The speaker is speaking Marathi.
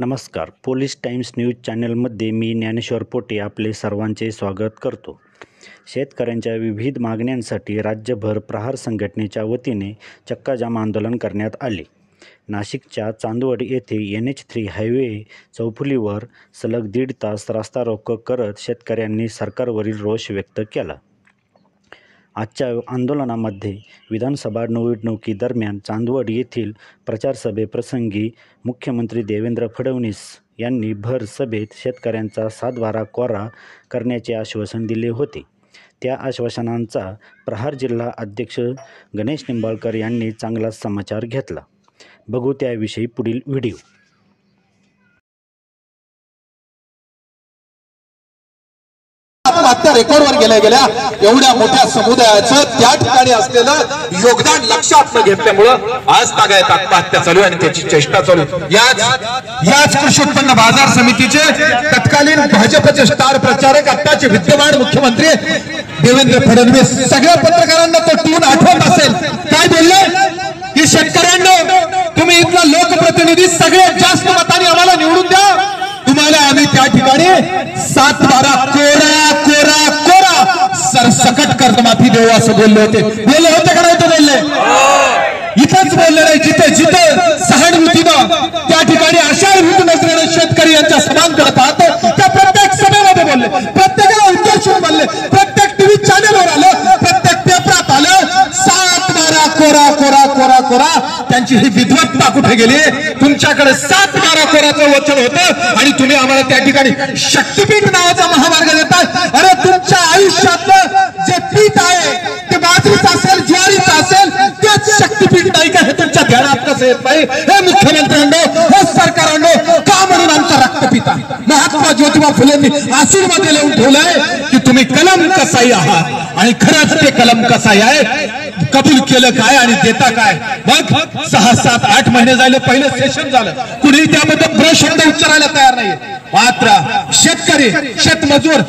नमस्कार. पोलीस टाइम्स न्यूज चॅनलमध्ये मी ज्ञानेश्वर पोटे आपले सर्वांचे स्वागत करतो. शेतकऱ्यांच्या विविध मागण्यांसाठी राज्यभर प्रहार संघटनेच्या वतीने चक्काजाम आंदोलन करण्यात आले. नाशिकच्या चांदवड येथे NH3 हायवे चौफुलीवर सलग 1.5 तास रास्ता रोको करत शेतकऱ्यांनी सरकारवरील रोष व्यक्त केला. आजच्या आंदोलनामध्ये विधानसभा निवडणुकीदरम्यान चांदवड येथील प्रचारसभेप्रसंगी मुख्यमंत्री देवेंद्र फडणवीस यांनी भर सभेत शेतकऱ्यांचा 7/12 कोरा करण्याचे आश्वासन दिले होते. त्या आश्वासनांचा प्रहार जिल्हा अध्यक्ष गणेश निंबाळकर यांनी चांगलाच समाचार घेतला. बघू त्याविषयी पुढील व्हिडिओ. आत्महत्या रेकॉर्डवर गेल्या एवढ्या मोठ्या समुदायाचं त्या ठिकाणी असलेलं योगदान लक्षात न घेतल्यामुळं आज तागायत आत्महत्या चालू आणि त्याची चेष्टा चालू. याच कृषी उत्पन्न बाजार समितीचे तत्कालीन भाजपचे स्टार प्रचारक आत्ताचे विद्यमान मुख्यमंत्री देवेंद्र फडणवीस सगळ्या पत्रकारांना तो टून आठवत असेल. काय बोलले की शेतकऱ्यांना तुम्ही इथला लोकप्रतिनिधी सगळ्यात जास्त मताने आम्हाला निवडून द्या, तुम्हाला आम्ही त्या ठिकाणी 7/12 कोरा सरसकट कर्जमाफी देऊ असं बोलले होते. बोलले होते का नव्हते बोलले? इथंच बोलले नाही, जिथे सहानुभूतीनं त्या ठिकाणी आशाभूत नजरेनं शेतकरी यांच्या सन्मान पाहतो त्या प्रत्येक सभेमध्ये बोलले, प्रत्येकाला उद्देशून बोलले, प्रत्येक टीव्ही चॅनलवर आलं, प्रत्येक पेपरात आलं. 7/12 कोरा त्यांची ही विद्वत्ता कुठे गेली? तुमच्याकडे 7/12 कोराचं वचन होतं आणि तुम्ही आम्हाला त्या ठिकाणी शक्तीपीठ नावाचा महामार्ग देतात. अरे तुमच्या आयुष्यातलं जे पीठ आहे ते बाजरीचं असेल, ज्वारीचं असेल, तेच शक्तीपीठ नाही का? हे तुमच्या ध्यानात कसं येत नाही? हे मुख्यमंत्र्यांनो, हे सरकारांनो, का म्हणून आमचा रक्त पिता? महात्मा ज्योतिबा फुलेंनी आशीर्वाद लिहून ठेवलंय की तुम्ही कलम कसाई आहात आणि खरंच ते कलम कसाई आहे. कबूल केलं काय आणि देता काय? मग 6, 7, 8 महिने झाले, पहिलं सेशन झालं, कुणी त्यामध्ये शब्द उच्चारायला तयार नाही. मात्र शेतकरी, शेतमजूर